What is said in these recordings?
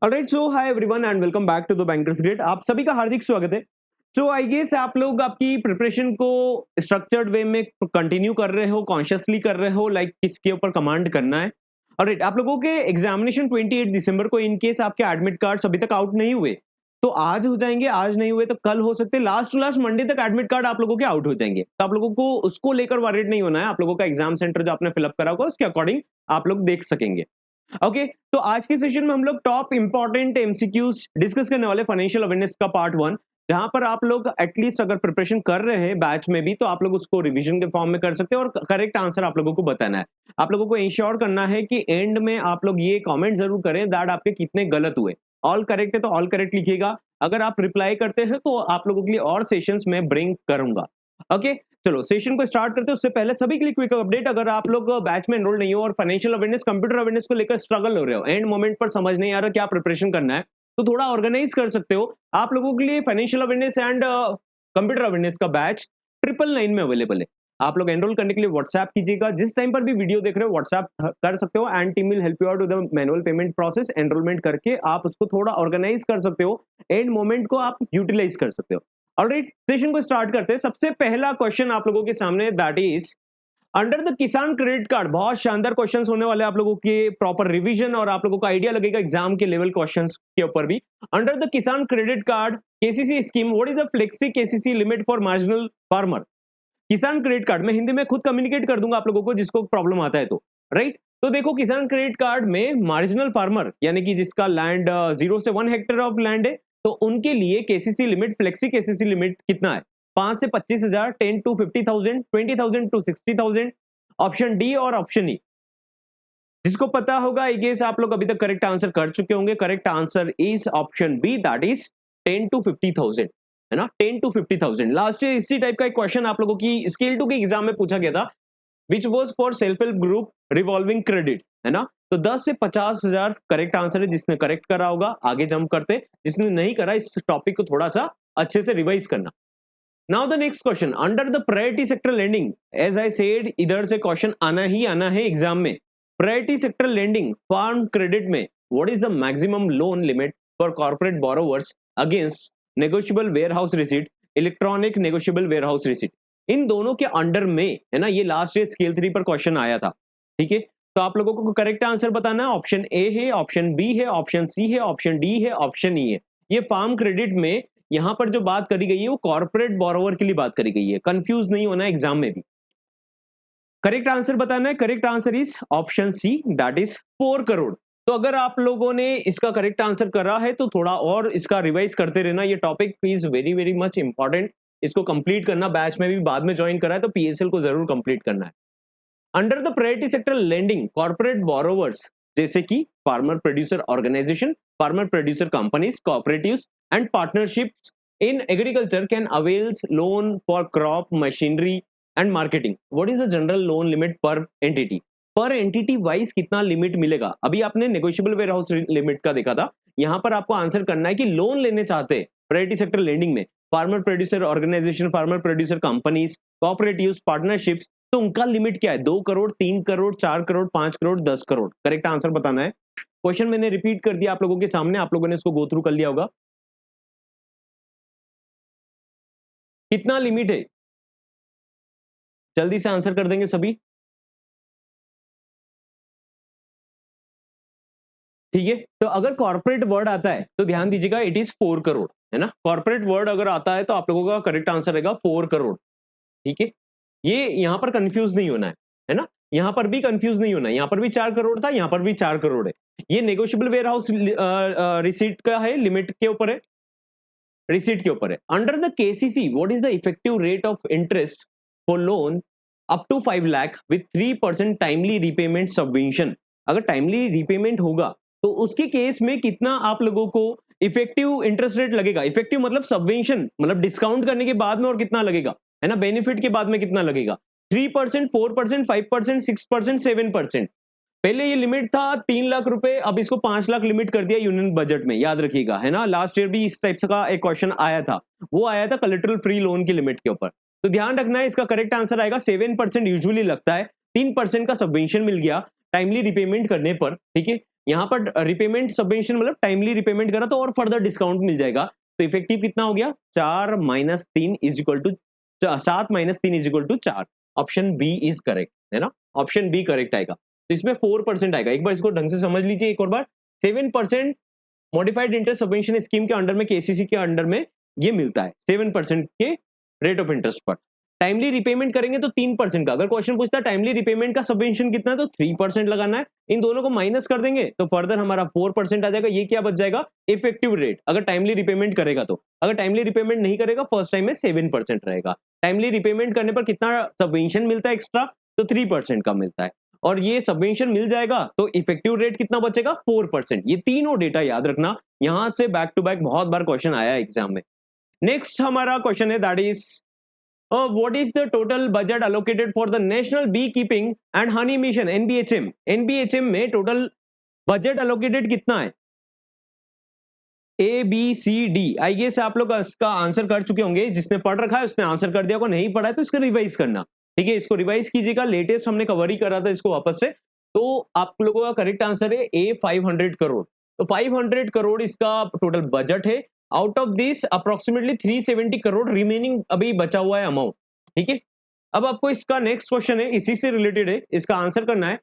Alright, so hi everyone and welcome back to the bankers grid. आप सभी का हार्दिक स्वागत है। सो आई गेस आप लोग आपकी प्रिपरेशन को स्ट्रक्चर्ड वे में कंटिन्यू कर रहे हो, कॉन्शियसली कर रहे हो, लाइक किसके ऊपर कमांड करना है। ऑलराइट, आप लोगों के एग्जामिनेशन 28 दिसंबर को इन केस आपके एडमिट कार्ड्स अभी तक आउट नहीं हुए तो आज हो जाएंगे, आज नहीं हुए तो कल हो सकते, लास्ट टू लास्ट मंडे तक एडमिट कार्ड आप लोगों के आउट हो जाएंगे। तो आप लोगों को उसको लेकर वरीड नहीं होना है। आप लोगों का एग्जाम सेंटर जो आपने फिलअप करा होगा उसके अकॉर्डिंग आप लोग देख सकेंगे। ओके, तो आज के सेशन में हम लोग टॉप इंपॉर्टेंट एमसीक्यूज डिस्कस करने वाले फाइनेंशियल अवेयरनेस का पार्ट वन, जहां पर आप लोग एटलीस्ट अगर प्रिपरेशन कर रहे हैं बैच में भी तो आप लोग उसको रिवीजन के फॉर्म में कर सकते हैं और करेक्ट आंसर आप लोगों को बताना है। आप लोगों को इंश्योर करना है कि एंड में आप लोग ये कमेंट जरूर करें दैट आपके कितने गलत हुए। ऑल करेक्ट है तो ऑल करेक्ट लिखिएगा। अगर आप रिप्लाई करते हैं तो आप लोगों के लिए और सेशंस में ब्रिंग करूंगा। ओके, चलो सेशन को स्टार्ट करते हैं। उससे पहले सभी के लिए क्विक अपडेट, अगर आप लोग बैच में एनरोल नहीं हो और फाइनेंशियल अवेयरनेस कंप्यूटर अवेयरनेस को लेकर स्ट्रगल हो रहे हो, एंड मोमेंट पर समझ नहीं आ रहा क्या प्रिपरेशन करना है, तो थोड़ा ऑर्गेनाइज कर सकते हो। आप लोगों के लिए financial awareness and computer awareness का बैच 999 में अवेलेबल है। आप लोग एनरोल करने के लिए व्हाट्सएप कीजिएगा। जिस टाइम पर भी वीडियो देख रहे हो व्हाट्सएप कर सकते हो and team will help you out with the manual payment process. Enrolment करके आप उसको थोड़ा ऑर्गेनाइज कर सकते हो, एंड मोमेंट को आप यूटिलाइज कर सकते हो। ऑलराइट, सेशन को स्टार्ट करते हैं। सबसे पहला क्वेश्चन आप लोगों के सामने, दैट इज अंडर द किसान क्रेडिट कार्ड। बहुत शानदार क्वेश्चंस होने वाले आप लोगों के, प्रॉपर रिवीजन और आप लोगों को आइडिया लगेगा एग्जाम के लेवल क्वेश्चंस के ऊपर भी। अंडर द किसान credit card KCC scheme, what is the flexi KCC limit for marginal farmer. किसान क्रेडिट कार्ड में हिंदी में खुद कम्युनिकेट कर दूंगा आप लोगों को जिसको प्रॉब्लम आता है तो। राइट, तो देखो किसान क्रेडिट कार्ड में मार्जिनल फार्मर यानी कि जिसका लैंड 0 से 1 हेक्टेयर ऑफ लैंड है, तो उनके लिए KCC limit, flexi KCC limit कितना है? 5 से 25,000, 10 to 50,000, 20,000 to 60,000। ऑप्शन डी और ऑप्शन ई, जिसको पता होगा आई गेस आप लोग अभी तक करेक्ट आंसर कर चुके होंगे। Correct answer is option B, that is 10 to 50,000, है ना, 10 to 50,000। लास्ट ईयर इसी टाइप का एक क्वेश्चन आप लोगों की स्किल 2 के एग्जाम में पूछा गया था, which was for self help group revolving credit, है ना। तो 10 से 50,000 करेक्ट आंसर है। जिसने करेक्ट करा होगा आगे जंप करते, जिसने नहीं करा इस टॉपिक को थोड़ा सा अच्छे से रिवाइज करना। Now the next question, under the priority sector lending, as I said इधर से क्वेश्चन आना ही आना है एग्जाम में। Priority sector lending farm credit में what is the maximum loan limit for corporate borrowers against negotiable warehouse receipt, electronic negotiable warehouse receipt. इन दोनों के अंडर में, है ना, ये लास्ट ईयर स्केल 3 पर क्वेश्चन आया था। ठीक है, तो आप लोगों को करेक्ट आंसर बताना है। ऑप्शन ए है, ऑप्शन बी है, ऑप्शन सी है, ऑप्शन डी है, ऑप्शन ई है। ये फार्म क्रेडिट में यहां पर जो बात करी गई है वो कॉर्पोरेट बोरोवर के लिए बात करी गई है। कंफ्यूज नहीं होना एग्जाम में भी। करेक्ट आंसर बताना है। Correct answer is option C, that is 4 crore. तो अगर आप लोगों ने इसका करेक्ट आंसर करा है तो थोड़ा और इसका रिवाइज करते रहना। ये topic is very very much important. इसको कंप्लीट करना, बैच में भी बाद में ज्वाइन करा है तो पीएसएल को जरूर कंप्लीट करना है। Under the priority sector lending corporate borrowers जैसे कि farmer producer organisation, farmer producer companies, cooperatives and partnerships in agriculture can avails loan for crop machinery and marketing. What is the general loan limit per entity? Per entity wise कितना limit मिलेगा? अभी आपने negotiable warehouse limit का देखा था। यहां पर आपको आंसर करना है कि लोन लेने चाहते हैं प्रायोरिटी सेक्टर लेंडिंग में farmer producer organisation, farmer producer companies, cooperatives, partnerships, तो उनका लिमिट क्या है? 2 करोड़, 3 करोड़, 4 करोड़, 5 करोड़, 10 करोड़। करेक्ट आंसर बताना है। क्वेश्चन मैंने रिपीट कर दिया आप लोगों के सामने, आप लोगों ने इसको गो थ्रू कर लिया होगा। कितना लिमिट है? जल्दी से आंसर कर देंगे सभी। ठीक है, तो अगर कॉर्पोरेट वर्ड आता है तो ध्यान दीजिएगा, इट इज 4 करोड़, है ना। कॉर्पोरेट वर्ड अगर आता है तो आप लोगों का करेक्ट आंसर रहेगा 4 करोड़। ठीक है, ये यहां पर कंफ्यूज नहीं होना है ना। यहां पर भी कंफ्यूज नहीं होना है। यहां पर भी 4 करोड़ था, यहां पर भी 4 करोड़ है। ये नेगोशिएबल वेयर हाउस रिसीट का है, लिमिट के ऊपर है, रिसीट के ऊपर है। Under the KCC what is the effective rate of interest for loan up to 5 lakh with 3% timely repayment subvention. अगर टाइमली रिपेमेंट होगा तो उसके केस में कितना आप लोगों को इफेक्टिव इंटरेस्ट रेट लगेगा? इफेक्टिव मतलब सबवेंशन, मतलब डिस्काउंट करने के बाद में और कितना लगेगा, है ना, बेनिफिट के बाद में कितना लगेगा? 3%, 4%, 5%, 6%, 7%। पहले ये लिमिट था 3 लाख रुपए, अब इसको 5 लाख लिमिट कर दिया यूनियन बजट में, याद रखिएगा, है ना। लास्ट ईयर भी इस टाइप का एक क्वेश्चन आया था, वो आया था कलेक्ट्रल फ्री लोन की लिमिट के ऊपर। तो ध्यान रखना है, इसका करेक्ट आंसर आएगा 7% यूजुअली लगता है। 3% का सबवेंशन मिल गया टाइमली रिपेमेंट करने पर। ठीक है, यहाँ पर रिपेमेंट सबवेंशन मतलब टाइमली रिपेमेंट करा तो और फर्दर डिस्काउंट मिल जाएगा। तो इफेक्टिव कितना हो गया 4 minus 3 is equal to 7 minus 3 is equal to 4। Option B is correct है ना, ऑप्शन बी करेक्ट आएगा। तो इसमें 4% आएगा। एक बार इसको ढंग से समझ लीजिए एक और बार। 7% मॉडिफाइड इंटरेस्ट सबवेंशन स्कीम के अंडर में, केसीसी के अंडर में ये मिलता है 7% के रेट ऑफ इंटरेस्ट पर। टाइमली रिपेमेंट करेंगे तो 3% का। अगर क्वेश्चन पूछता है टाइमली रिपेमेंट का सबवेंशन कितना है तो 3% लगाना है। इन दोनों को माइनस कर देंगे तो फर्दर हमारा 4% आ जाएगा। ये क्या बच जाएगा, इफेक्टिव रेट, अगर टाइमली रिपेमेंट करेगा तो। अगर टाइमली रिपेमेंट नहीं करेगा फर्स्ट टाइम में 7% रहेगा। टाइमली रिपेमेंट करने पर कितना सबवेंशन मिलता है एक्स्ट्रा, तो 3% का मिलता है। और ये सबवेंशन मिल जाएगा तो इफेक्टिव रेट कितना बचेगा 4%। ये तीनों डेटा याद रखना, यहां से बैक टू बैक बहुत बार क्वेश्चन आया है एग्जाम में। नेक्स्ट हमारा क्वेश्चन है that is what is the total budget allocated for the National Beekeeping and Honey Mission NBHM? NBHM में टोटल बजट allocated कितना है? A B C D। I guess आप लोग इसका आंसर कर चुके होंगे। जिसने पढ़ रखा है उसने आंसर कर दिया, को नहीं पढ़ा है तो इसको रिवाइज करना। ठीक है, इसको रिवाइज कीजिएगा, लेटेस्ट हमने कवर ही करा था इसको वापस से। तो आप लोगों का करेक्ट आंसर है A 500 करोड़। तो 500 करोड़ इसका टोटल बजट है। Out of this approximately 370 crore remaining अभी बचा हुआ है अमाउंट। ठीक है, अब आपको इसका नेक्स्ट क्वेश्चन है, इसी से रिलेटेड है, इसका आंसर करना है।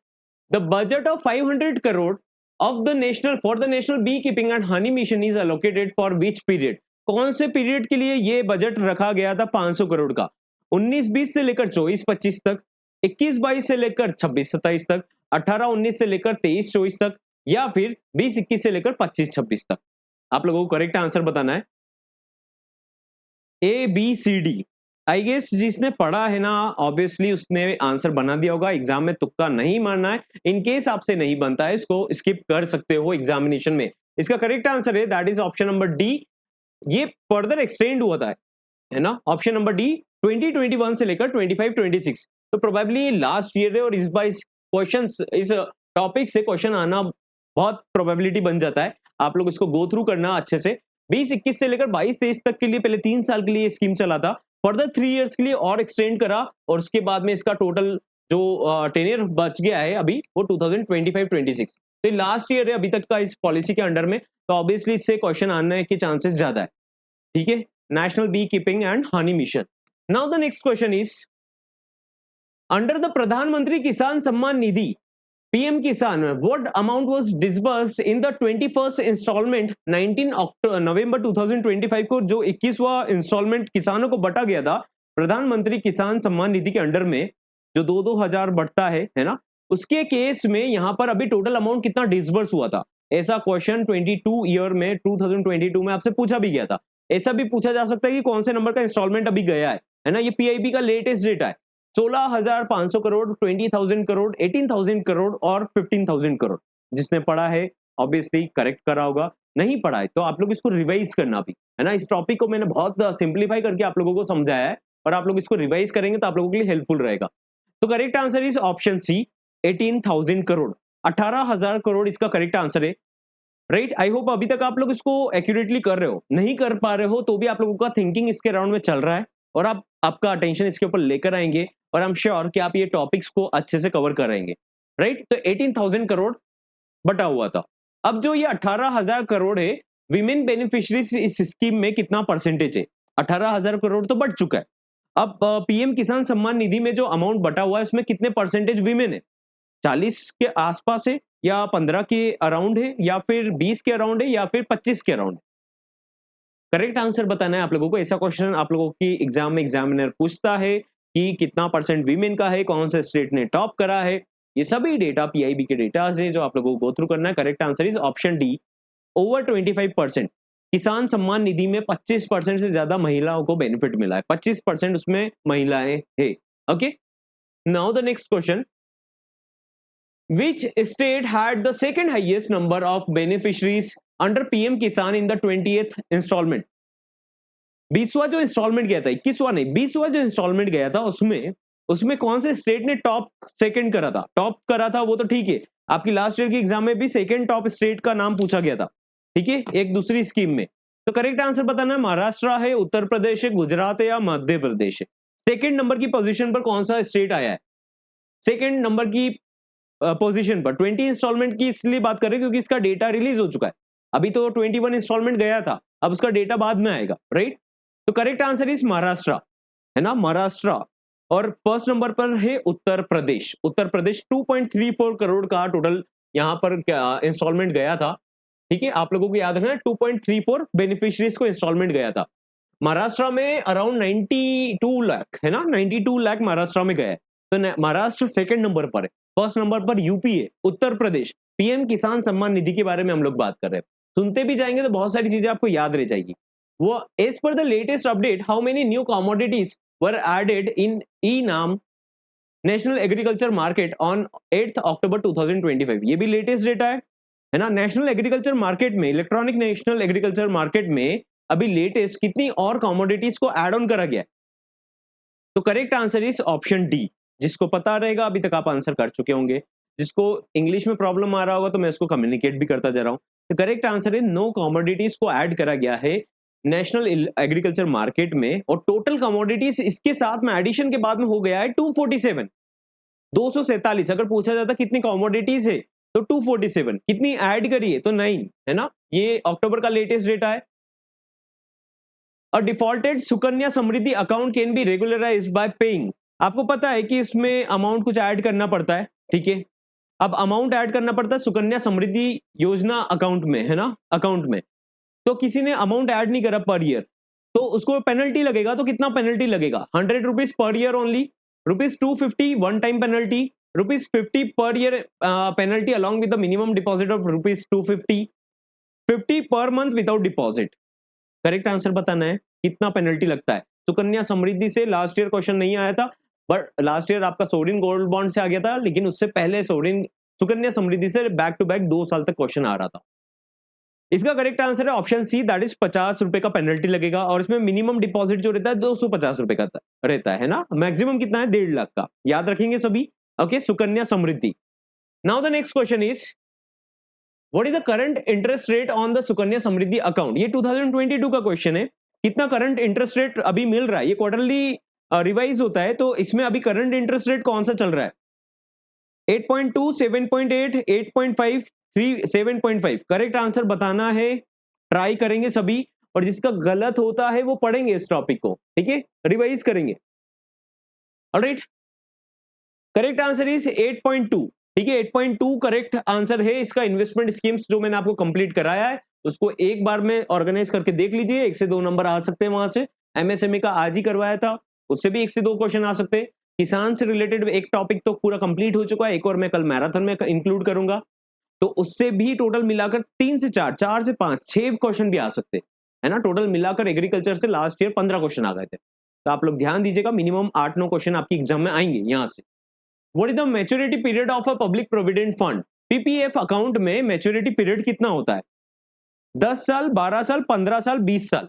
The budget of 500 crore of the national for the national bee keeping and honey mission is allocated for which period? कौन से पीरियड के लिए ये बजट रखा गया था 500 करोड़ का? 19-20 से लेकर 24-25 तक, 21-22 से लेकर 26-27 तक, 18-19 से लेकर 23-24 तक, या फिर 20-21 से लेकर 25-26 तक? आप लोगों को करेक्ट आंसर बताना है। A B C D. I guess जिसने पढ़ा है ना ऑब्वियसली उसने आंसर बना दिया होगा। एग्जाम में तुक्का नहीं मारना है। इन केस आपसे नहीं बनता है इसको स्किप कर सकते हो एग्जामिनेशन में। इसका करेक्ट आंसर है that is option number D. ये फर्दर एक्सटेंड हुआ था है ना, ऑप्शन नंबर डी 2021 से लेकर 25-26। तो प्रोबेबली लास्ट ईयर है और इस बार इस क्वेश्चन इस टॉपिक से क्वेश्चन आना बहुत प्रोबेबिलिटी बन जाता है। आप लोग इसको गो थ्रू करना अच्छे से। 20-21 से लेकर 22-23 तक के लिए पहले 3 साल के लिए स्कीम चला था, फर्दर 3 इयर्स के लिए और एक्सटेंड करा, और उसके बाद में इसका टोटल जो टेन्योर बच गया है अभी वो 2025-26। तो लास्ट ईयर है अभी तक का इस पॉलिसी के अंडर में। तो ऑब्वियसली इससे क्वेश्चन आने के चांसेस ज्यादा है। ठीक है, national bee keeping and honey mission. Now the next question is under the Pradhan Mantri Kisan Samman Nidhi PM किसान what amount was disbursed in the 21st installment 19 नवंबर 2025 को? जो 21वां इंस्टॉलमेंट किसानों को बटा गया था प्रधानमंत्री किसान सम्मान निधि के अंडर में, जो 2-2 हजार बढ़ता है ना, उसके केस में यहाँ पर अभी टोटल अमाउंट कितना डिसबर्स हुआ था? ऐसा क्वेश्चन 22 ईयर में 2022 में आपसे पूछा भी गया था। ऐसा भी पूछा जा सकता है कि कौन से नंबर का इंस्टॉलमेंट अभी गया है ना। ये PIB का लेटेस्ट डेटा है। 16,500 करोड़, 20,000 करोड़, 18,000 करोड़ और 15,000 करोड़। जिसने पढ़ा है ऑब्वियसली करेक्ट करा होगा, नहीं पढ़ा है तो आप लोग इसको रिवाइज करना भी है ना। इस टॉपिक को मैंने बहुत सिंप्लीफाई करके आप लोगों को समझाया है और आप लोग इसको रिवाइज करेंगे तो आप लोगों के लिए हेल्पफुल रहेगा। तो correct answer is option C 18,000 crore. 18,000 crore इसका करेक्ट आंसर है। राइट, आई होप अभी तक आप लोग इसको एक्यूरेटली कर रहे हो। नहीं कर पा रहे हो तो भी आप लोगों का थिंकिंग इसके अराउंड में चल रहा है और आप आपका अटेंशन इसके ऊपर लेकर आएंगे और आई एम श्योर कि आप ये टॉपिक्स को अच्छे से कवर करेंगे। राइट, तो 18,000 करोड़ बटा हुआ था। अब जो ये 18,000 करोड़ है, विमेन बेनिफिशियरीज इस स्कीम में कितना परसेंटेज है? 18,000 करोड़ तो बढ़ चुका है। अब PM किसान सम्मान निधि में जो अमाउंट बटा हुआ है उसमें कितने परसेंटेज विमेन है? 40 के आसपास है, या 15 के अराउंड है, या फिर 20 के अराउंड है, या फिर 25 के अराउंड? करेक्ट आंसर बताना है आप लोगों को। ऐसा क्वेश्चन आप लोगों की एग्जाम में एग्जामिनर पूछता है कि कितना परसेंट वीमेन का है, कौन से स्टेट ने टॉप करा है। ये सभी डेटा PIB के डेटा है जो आप लोगों को गो थ्रू करना है। Correct answer is option D, over 25%। किसान सम्मान निधि में 25% से ज्यादा महिलाओं को बेनिफिट मिला है। 25% उसमें महिलाएं है। Okay, now the next question, which state had the second highest number of beneficiaries under PM Kisan in the 20th installment? 20वां जो इंस्टॉलमेंट गया था, 21वां नहीं, 20वां जो इंस्टॉलमेंट गया था उसमें कौन से स्टेट ने टॉप सेकंड करा था? टॉप करा था वो तो ठीक है, आपकी लास्ट ईयर की एग्जाम में भी सेकंड टॉप स्टेट का नाम पूछा गया था। ठीक है, एक दूसरी स्कीम में। तो करेक्ट आंसर बताना है महाराष्ट्र है, उत्तर प्रदेश है, गुजरात है, या मध्य प्रदेश है। सेकंड नंबर की पोजीशन पर कौन सा स्टेट आया है? सेकंड नंबर की पोजीशन पर। 20 इंस्टॉलमेंट की इसलिए बात कर रहे हैं क्योंकि इसका डेटा रिलीज हो चुका है। अभी तो 21 इंस्टॉलमेंट गया था, अब उसका डेटा बाद में आएगा, राइट? तो करेक्ट आंसर इज महाराष्ट्र, है ना, महाराष्ट्र। और फर्स्ट नंबर पर है उत्तर प्रदेश। उत्तर प्रदेश 2.34 करोड़ का टोटल यहाँ पर इंस्टॉलमेंट गया था। ठीक है, आप लोगों को याद रखना 2.34 बेनिफिशियरीज को इंस्टॉलमेंट गया था। महाराष्ट्र में अराउंड 92 लाख, है ना, 92 लाख महाराष्ट्र में गया है। तो महाराष्ट्र सेकंड नंबर पर है। फर्स्ट नंबर पर यूपी है, उत्तर प्रदेश। पीएम किसान सम्मान निधि के बारे में हम लोग बात कर रहे हैं। सुनते भी जाएंगे तो बहुत सारी चीजें आपको याद रह जाएगी। वो as per the latest update how many new commodities were added in e NAM national agriculture market on 8 October 2025। ये भी लेटेस्ट डेटा है ना। नेशनल एग्रीकल्चर मार्केट में, इलेक्ट्रॉनिक नेशनल एग्रीकल्चर मार्केट में अभी लेटेस्ट कितनी और कमोडिटीज को ऐड ऑन करा गया है? तो correct answer is option D. जिसको पता रहेगा, अभी तक आप आंसर कर चुके होंगे। जिसको इंग्लिश में प्रॉब्लम आ रहा होगा तो मैं इसको कम्युनिकेट भी करता जा रहा हूँ। तो करेक्ट आंसर है नो कमोडिटीज को ऐड करा गया है नेशनल एग्रीकल्चर मार्केट में, और टोटल कमोडिटीज इसके साथ में एडिशन के बाद में हो गया है 247, 247। अगर पूछा जाता कितनी कमोडिटीज है तो 247, कितनी ऐड करी है तो 9, है ना। ये अक्टूबर का लेटेस्ट डेटा है। A defaulted Sukanya Samriddhi account can be regularized by paying. आपको पता है कि इसमें अमाउंट कुछ ऐड करना पड़ता है, ठीक है। अब अमाउंट ऐड करना पड़ता है सुकन्या समृद्धि योजना अकाउंट में, है ना, अकाउंट में। तो किसी ने अमाउंट ऐड नहीं करा पर ईयर, तो उसको पेनल्टी लगेगा। तो कितना पेनल्टी लगेगा? 100 rupees per year only, ₹250 one time penalty, ₹50 per year penalty along with the minimum deposit of ₹250, 50 per month without deposit. Correct answer बताना है कितना पेनल्टी लगता है। सुकन्या समृद्धि से लास्ट ईयर क्वेश्चन नहीं आया था, बट लास्ट ईयर आपका सोवरिन गोल्ड बॉन्ड से आ गया था, लेकिन उससे पहले सोवरिन सुकन्या समृद्धि से बैक टू बैक 2 साल तक क्वेश्चन आ रहा था। इसका करेक्ट आंसर है ऑप्शन सी, दैट इज 50 रुपए का पेनल्टी लगेगा। और इसमें मिनिमम डिपॉजिट जो रहता है 250 रुपए का रहता है ना। मैक्सिमम कितना है? 1.5 लाख का। याद रखेंगे सभी। Okay, Sukanya Samriddhi. Now the next question is what is the current interest rate on the Sukanya Samriddhi account? ये 2022 का क्वेश्चन है। कितना करंट इंटरेस्ट रेट अभी मिल रहा है? ये क्वार्टरली रिवाइज होता है, तो इसमें अभी करंट इंटरेस्ट रेट कौन सा चल रहा है? 8.2, 7.8, 8.5, 3, 7.5। करेक्ट आंसर बताना है, ट्राई करेंगे सभी। और जिसका गलत होता है वो पढ़ेंगे इस टॉपिक को, ठीक है, रिवाइज करेंगे। Alright, correct answer is 8.2। ठीक है, 8.2 करेक्ट आंसर है। इसका इन्वेस्टमेंट स्कीम्स जो मैंने आपको कंप्लीट कराया है उसको एक बार में ऑर्गेनाइज करके देख लीजिए। 1 से 2 नंबर आ सकते हैं वहां से। एमएसएमई का आज ही करवाया था, उससे भी 1 से 2 क्वेश्चन आ सकते हैं। किसान से रिलेटेड एक टॉपिक तो पूरा कंप्लीट हो चुका है, एक और मैं कल मैराथन में इंक्लूड करूंगा, तो उससे भी टोटल मिलाकर 3 से 4, 4 से 5, 6 क्वेश्चन भी आ सकते हैं, है ना। टोटल मिलाकर एग्रीकल्चर से लास्ट ईयर 15 क्वेश्चन आ गए थे। तो आप लोग ध्यान दीजिएगा, मिनिमम 8-9 क्वेश्चन आपकी एग्जाम में आएंगे यहाँ से। What is the maturity period of a public provident fund? PPF account में मैच्योरिटी पीरियड कितना होता है? 10 साल, 12 साल, 15 साल, 20 साल।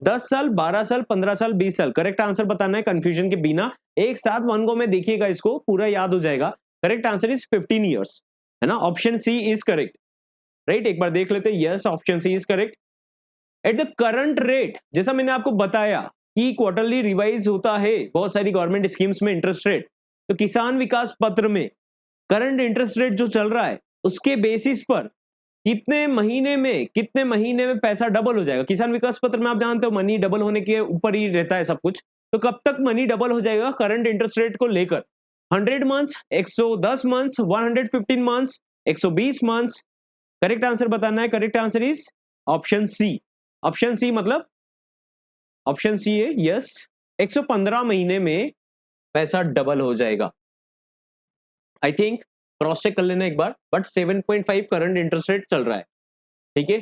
10 साल, 12 साल, 15 साल, 20 साल। करेक्ट आंसर बताना है कंफ्यूजन के बिना। एक साथ वन गो में देखिएगा, इसको पूरा याद हो जाएगा। करेक्ट आंसर इज 15 ईयर्स, है ना। Option C is correct, right. एक बार देख लेते हैं। Yes, option C is correct. At the current rate, जैसा मैंने आपको बताया कि क्वार्टरली रिवाइज होता है बहुत सारी गवर्नमेंट स्कीम्स में इंटरेस्ट रेट, तो किसान विकास पत्र में करंट इंटरेस्ट रेट जो चल रहा है उसके बेसिस पर कितने महीने में पैसा डबल हो जाएगा। किसान विकास पत्र में आप जानते हो मनी डबल होने के ऊपर ही रहता है सब कुछ। तो कब तक मनी डबल हो जाएगा करंट इंटरेस्ट रेट को लेकर? 100 months, 110 months, 115 months, 120 months. Correct answer बताना है। Correct answer is option C. Option C मतलब ऑप्शन सी है, यस। 115 महीने में पैसा डबल हो जाएगा। आई थिंक क्रॉस चेक कर लेना एक बार, बट 7.5 करंट इंटरेस्ट रेट चल रहा है, ठीक है,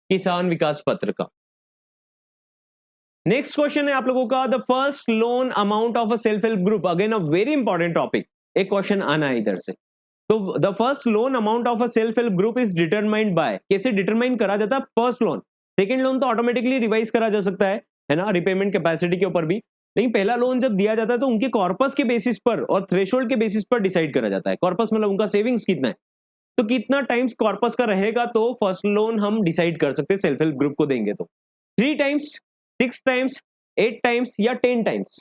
किसान विकास पत्र का। नेक्स्ट क्वेश्चन है आप लोगों का, the first loan amount of a self help group. Again a very important topic, एक क्वेश्चन आना है इधर से। तो the first loan amount of a self help group is determined by, कैसे डिटरमाइन करा जाता है फर्स्ट लोन? सेकंड लोन तो ऑटोमेटिकली रिवाइज करा जा सकता है ना, रिपेमेंट कैपेसिटी के ऊपर भी। लेकिन पहला लोन जब दिया जाता है तो उनके कॉर्पस के बेसिस पर और थ्रेशोल्ड के बेसिस पर डिसाइड करा जाता है। कॉर्पस मतलब उनका सेविंग्स कितना है, तो कितना टाइम्स कॉर्पस का रहेगा तो फर्स्ट लोन हम डिसाइड कर सकते हैं सेल्फ हेल्प ग्रुप को देंगे तो। 3 टाइम्स, 6 टाइम्स, 8 टाइम्स या 10 टाइम्स।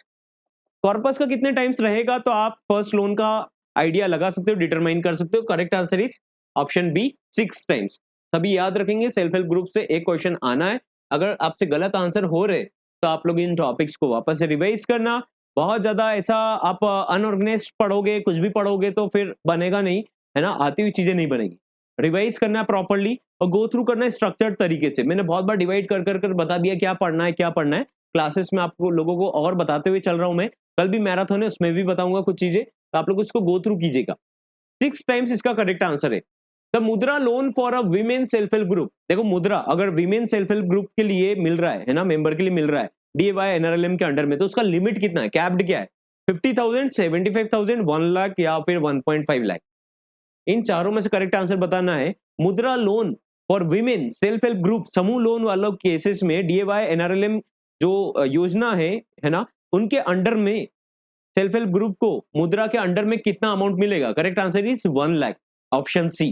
कॉर्पस का कितने टाइम्स रहेगा तो आप फर्स्ट लोन का आइडिया लगा सकते हो, डिटरमाइन कर सकते हो। Correct answer is option B 6 times. सभी याद रखेंगे, सेल्फ हेल्प ग्रुप से एक क्वेश्चन आना है। अगर आपसे गलत आंसर हो रहे तो आप लोग इन टॉपिक्स को वापस से रिवाइज करना। बहुत ज्यादा ऐसा आप अनऑर्गेनाइज्ड पढ़ोगे, कुछ भी पढ़ोगे तो फिर बनेगा नहीं, है ना, आती हुई चीजें नहीं बनेगी। रिवाइज करना है प्रॉपर्ली और गो थ्रू करना है स्ट्रक्चर्ड तरीके से। मैंने बहुत बार डिवाइड कर कर कर बता दिया क्या पढ़ना है, क्या पढ़ना है। क्लासेस में आपको लोगों को और बताते हुए चल रहा हूं मैं। कल भी मैराथन है, उसमें भी बताऊंगा कुछ चीजें, तो आप लोग उसको गो थ्रू कीजिएगा। 6 टाइम्स इसका करेक्ट आंसर है। द मुद्रा loan for a women self help group. देखो मुद्रा अगर वीमेन सेल्फ हेल्प ग्रुप के लिए मिल रहा है ना, मेंबर के लिए मिल रहा है डीवाई एनआरएलएम के अंडर में, तो उसका लिमिट कितना है, कैप्ड क्या है? 50,000, 75,000, 1 लाख या फिर 1.5 लाख। इन चारों में से करेक्ट आंसर बताना है। मुद्रा loan for women self help group, समूह लोन वालों केसेस में डीएवाई एनआरएलएम जो योजना है ना, उनके अंडर में सेल्फ हेल्प ग्रुप को मुद्रा के अंडर में कितना अमाउंट मिलेगा? Correct answer is 1 lakh, option C,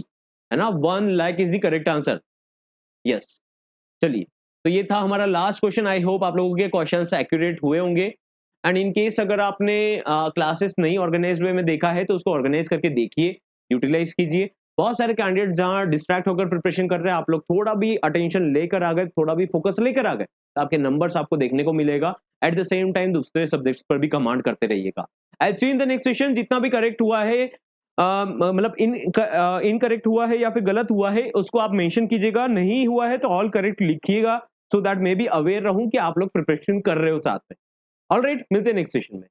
है ना, 1 lakh is the correct answer. Yes, चलिए, तो ये था हमारा लास्ट क्वेश्चन। आई होप आप लोगों के क्वेश्चंस एक्यूरेट हुए होंगे। एंड इन केस अगर आपने क्लासेस नहीं ऑर्गेनाइज वे में देखा है तो उसको ऑर्गेनाइज करके देखिए, यूटिलाइज कीजिए। बहुत सारे कैंडिडेट जहां डिस्ट्रैक्ट होकर प्रिपरेशन कर रहे हैं, आप लोग थोड़ा भी अटेंशन लेकर आ गए, थोड़ा भी फोकस लेकर आ गए, तो आपके नंबर्स आपको देखने को मिलेगा। एट द सेम टाइम दूसरे सब्जेक्ट्स पर भी कमांड करते रहिएगा। आई सी इन द नेक्स्ट सेशन। जितना भी करेक्ट हुआ है, मतलब इनकरेक्ट हुआ है या फिर गलत हुआ है, उसको आप मेंशन कीजिएगा। नहीं हुआ है तो ऑल करेक्ट लिखिएगा, सो दैट मैं भी अवेयर रहूं कि आप लोग प्रिपरेशन कर रहे हो साथ में। ऑलराइट, मिलते हैं नेक्स्ट सेशन में।